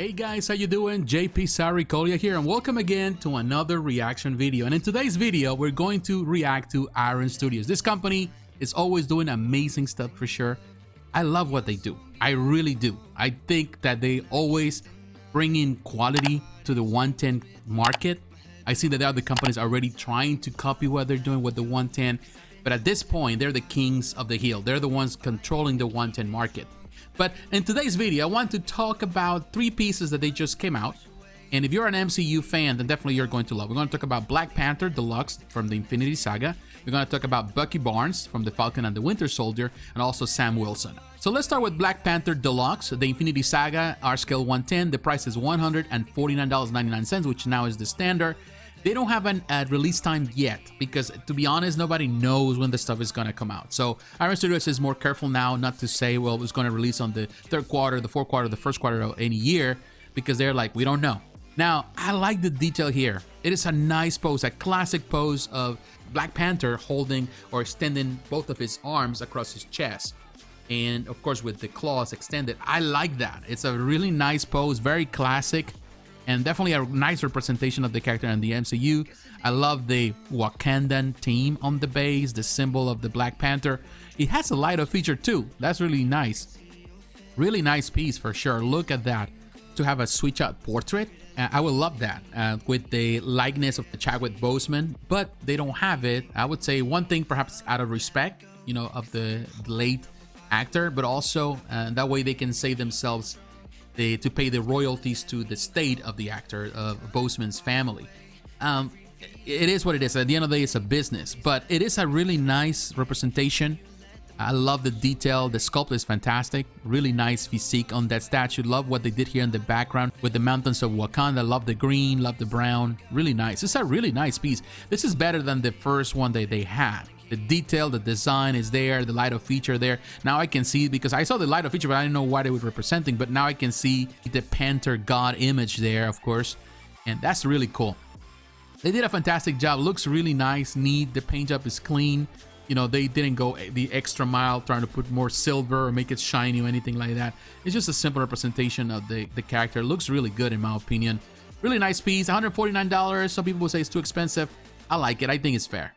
Hey guys, how you doing? jpsarrireviews here, and welcome again to another reaction video. And in today's video, we're going to react to Iron Studios. This company is always doing amazing stuff for sure. I love what they do. I really do. I think that they always bring in quality to the 110 market. I see that the other companies are already trying to copy what they're doing with the 110, but at this point, they're the kings of the hill. They're the ones controlling the 110 market. But in today's video, I want to talk about 3 pieces that they just came out. And if you're an MCU fan, then definitely you're going to love. We're going to talk about Black Panther Deluxe from the Infinity Saga. We're going to talk about Bucky Barnes from the Falcon and the Winter Soldier, and also Sam Wilson. So let's start with Black Panther Deluxe, the Infinity Saga, R-Scale 110. The price is $149.99, which now is the standard. They don't have a release time yet because, to be honest, nobody knows when the stuff is going to come out. So Iron Studios is more careful now not to say, well, it's going to release on the 3rd quarter, the 4th quarter, the 1st quarter of any year, because they're like, we don't know. Now, I like the detail here. It is a nice pose, a classic pose of Black Panther holding or extending both of his arms across his chest. And of course, with the claws extended. I like that. It's a really nice pose, very classic. And definitely a nice representation of the character in the MCU. I love the Wakandan team on the base, the symbol of the Black Panther. It has a light-up feature too. That's really nice. Really nice piece for sure. Look at that. To have a switch-out portrait, I would love that with the likeness of the Chadwick Boseman, but they don't have it. I would say one thing, perhaps out of respect, you know, of the late actor, but also that way they can save themselves to pay the royalties to the state of the actor, of Boseman's family. It is what it is. At the end of the day, it's a business, but it is a really nice representation. I love the detail. The sculpt is fantastic. Really nice physique on that statue. Love what they did here in the background with the mountains of Wakanda. Love the green, love the brown. Really nice. It's a really nice piece. This is better than the first one that they had. The detail, the design is there, the light-up feature there. Now I can see, because I saw the light-up feature, but I didn't know what it was representing, but now I can see the Panther God image there, of course, and that's really cool. They did a fantastic job. Looks really nice, neat. The paint job is clean. You know, they didn't go the extra mile trying to put more silver or make it shiny or anything like that. It's just a simple representation of the character. Looks really good in my opinion. Really nice piece, $149. Some people will say it's too expensive. I like it. I think it's fair.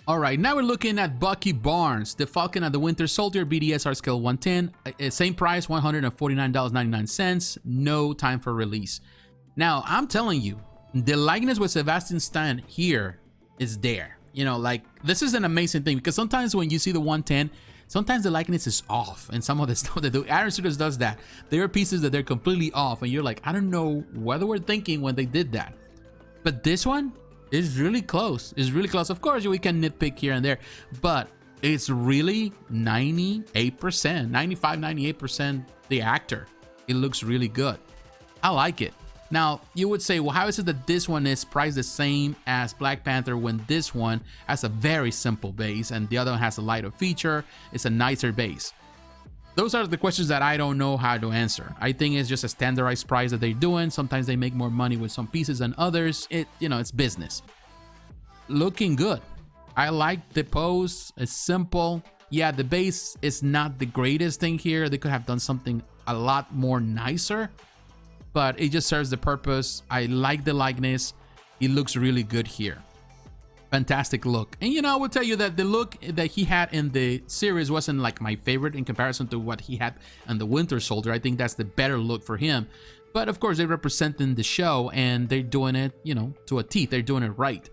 All right, now we're looking at Bucky Barnes, the Falcon and the Winter Soldier, BDS R-Scale 110. Same price, $149.99. No time for release. Now, I'm telling you, the likeness with Sebastian Stan here is there. You know, like, this is an amazing thing, because sometimes when you see the 110, sometimes the likeness is off, and some of the stuff that the Iron Studios does that. There are pieces that they're completely off, and you're like, I don't know what they were thinking when they did that. But this one is really close. It's really close. Of course, we can nitpick here and there, but it's really 98%, 95, 98% the actor. It looks really good. I like it. Now, you would say, well, how is it that this one is priced the same as Black Panther when this one has a very simple base and the other one has a lighter feature? It's a nicer base. Those are the questions that I don't know how to answer. I think it's just a standardized price that they're doing. Sometimes they make more money with some pieces than others. It's business. Looking good. I like the pose. It's simple. Yeah, the base is not the greatest thing here. They could have done something a lot more nicer, but it just serves the purpose. I like the likeness. It looks really good here. Fantastic look. And I will tell you that the look that he had in the series wasn't like my favorite in comparison to what he had in the Winter Soldier. I think that's the better look for him. But of course, they're representing the show and they're doing it, to a T. They're doing it right.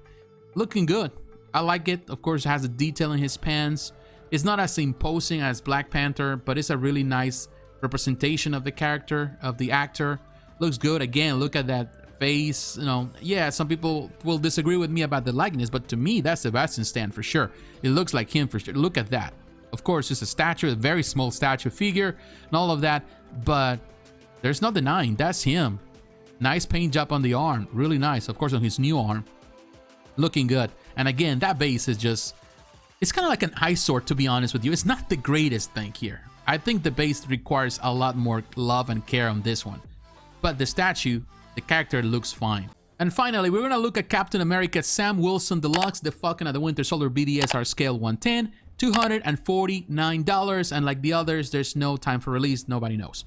Looking good. I like it. Of course, it has a detail in his pants. It's not as imposing as Black Panther, but it's a really nice representation of the character, of the actor. Looks good. Again, look at that face. Yeah, some people will disagree with me about the likeness, but to me, that's Sebastian Stan for sure. It looks like him for sure. Look at that. Of course, it's a statue, a very small statue figure and all of that, but there's no denying that's him. Nice paint job on the arm. Really nice. Of course, on his new arm. Looking good. And again, that base is just, it's kind of like an eyesore, to be honest with you. It's not the greatest thing here. I think the base requires a lot more love and care on this one. But the statue, the character looks fine. And finally, we're going to look at Captain America Sam Wilson Deluxe, the Falcon and the Winter Soldier BDS R-Scale 110, $249. And like the others, there's no time for release. Nobody knows.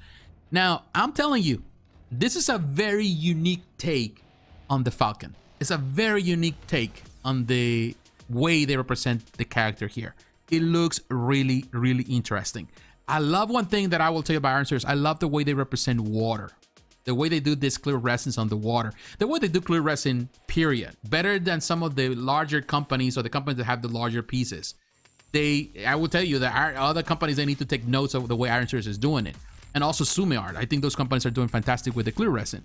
Now, I'm telling you, This is a very unique take on the Falcon. It's a very unique take on the way they represent the character here. It looks really, really interesting. I love one thing that I will tell you about Iron Studios. I love the way they represent water. The way they do this clear resins on the water. The way they do clear resin, period. Better than some of the larger companies or the companies that have the larger pieces. I will tell you that other companies, they need to take notes of the way Iron Studios is doing it. And also Sume Art. I think those companies are doing fantastic with the clear resin.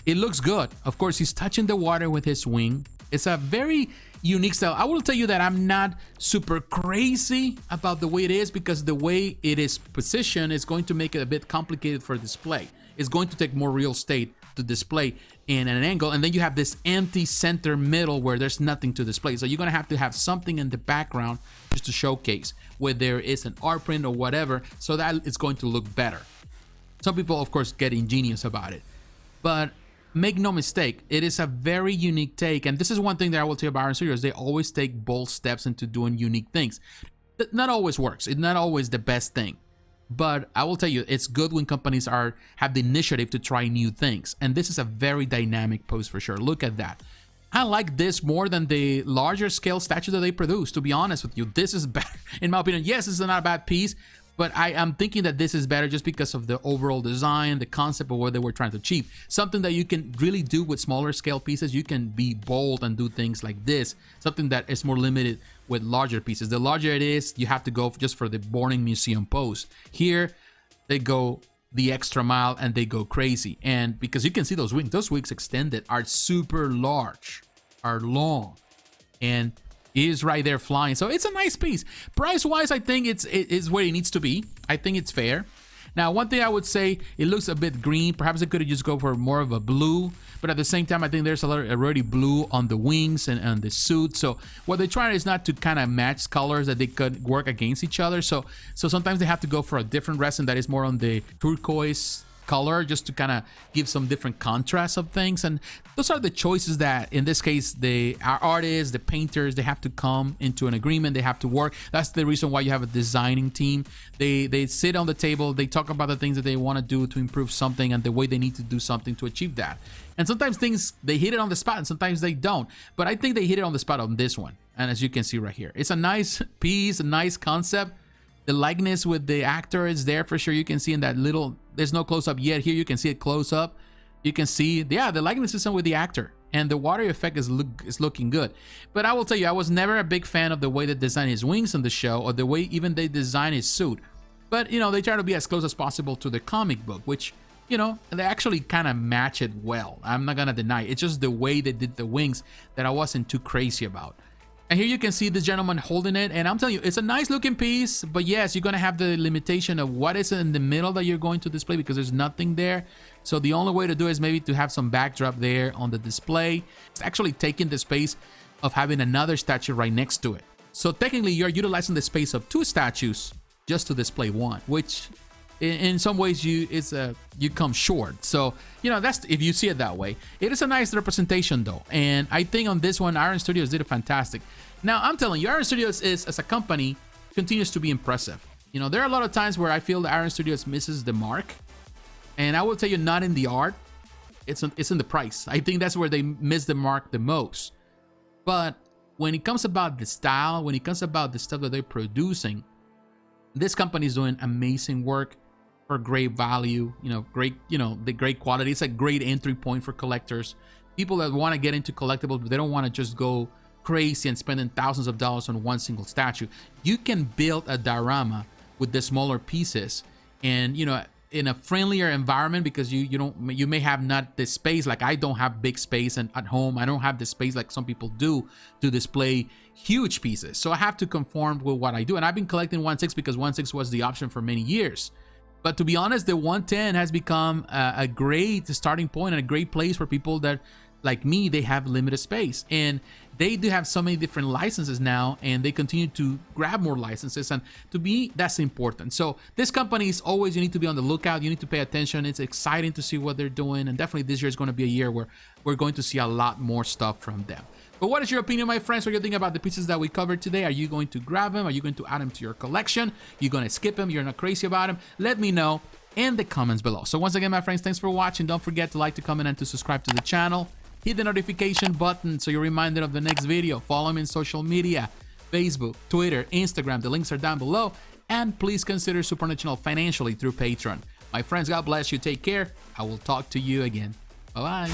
It looks good. Of course, he's touching the water with his wing. It's a very unique style. I will tell you that I'm not super crazy about the way it is, because the way it is positioned is going to make it a bit complicated for display. It's going to take more real estate to display in an angle, and then you have this empty center middle where there's nothing to display. So you're going to have something in the background just to showcase where there is an art print or whatever, so that it's going to look better. Some people, of course, get ingenious about it, but make no mistake, it is a very unique take. And this is one thing that I will tell you about Iron Studios. They always take bold steps into doing unique things. That not always works. It's not always the best thing. But I will tell you, it's good when companies have the initiative to try new things. And this is a very dynamic pose for sure. Look at that. I like this more than the larger scale statue that they produce, to be honest with you. This is better, in my opinion. Yes, this is not a bad piece, but I am thinking that this is better just because of the overall design, the concept of what they were trying to achieve. Something that you can really do with smaller scale pieces. You can be bold and do things like this. Something that is more limited with larger pieces. The larger it is, you have to go just for the boring museum pose. Here, they go the extra mile and they go crazy. And because you can see those wings extended are super large, are long, and is right there flying. So it's a nice piece. Price wise, I think it's where it needs to be. I think it's fair. Now, one thing I would say, it looks a bit green. Perhaps it could have just go for more of a blue, but at the same time, I think there's a lot already blue on the wings and on the suit. So what they're trying is not to kind of match colors that they could work against each other. So sometimes they have to go for a different resin that is more on the turquoise color, just to kind of give some different contrast of things. And those are the choices that, in this case, our artists, the painters, they have to come into an agreement. They have to work. That's the reason why you have a designing team. They sit on the table, they talk about the things that they want to do to improve something and the way they need to do something to achieve that. And sometimes things, they hit it on the spot and sometimes they don't. But I think they hit it on the spot on this one. And as you can see right here, it's a nice piece, a nice concept. The likeness with the actor is there for sure. You can see in that little, there's no close up yet. Here you can see it close up. You can see, yeah, the likeness is with the actor, and the water effect is looking good. But I will tell you, I was never a big fan of the way they design his wings in the show, or the way even they design his suit. But, you know, they try to be as close as possible to the comic book, which, you know, they actually kind of match it well. I'm not gonna deny it. It's just the way they did the wings that I wasn't too crazy about. And here you can see this gentleman holding it, and I'm telling you, it's a nice looking piece, but yes, you're gonna have the limitation of what is in the middle that you're going to display, because there's nothing there. So the only way to do it is maybe to have some backdrop there on the display. It's actually taking the space of having another statue right next to it. So technically, you're utilizing the space of two statues just to display one, which in some ways you come short. So, you know, that's if you see it that way. It is a nice representation though, and I think on this one Iron Studios did it fantastic. Now I'm telling you, Iron Studios is, as a company, continues to be impressive. You know, there are a lot of times where I feel that Iron Studios misses the mark, and I will tell you, not in the art, it's in the price. I think that's where they miss the mark the most. But when it comes about the style, when it comes about the stuff that they're producing, this company is doing amazing work for great value, the great quality. It's a great entry point for collectors, people that want to get into collectibles, but they don't want to just go crazy and spending thousands of dollars on one single statue. You can build a diorama with the smaller pieces, and, you know, in a friendlier environment, because you may have not the space. Like, I don't have big space, and at home I don't have the space like some people do to display huge pieces. So I have to conform with what I do, and I've been collecting 1/6 because 1/6 was the option for many years. But to be honest, the 110 has become a great starting point and a great place for people that, like me, they have limited space, and they do have so many different licenses now, and they continue to grab more licenses, and to me, that's important. So this company is always, you need to be on the lookout, you need to pay attention. It's exciting to see what they're doing, and definitely this year is going to be a year where we're going to see a lot more stuff from them. But what is your opinion, my friends? What do you think about the pieces that we covered today? Are you going to grab them? Are you going to add them to your collection? You're going to skip them? You're not crazy about them? Let me know. in the comments below. So once again, my friends, thanks for watching. Don't forget to like, to comment, and to subscribe to the channel. Hit the notification button so you're reminded of the next video. Follow me on social media, Facebook, Twitter, Instagram. The links are down below. And please consider supporting the channel financially through Patreon. My friends, God bless you. Take care. I will talk to you again. Bye-bye.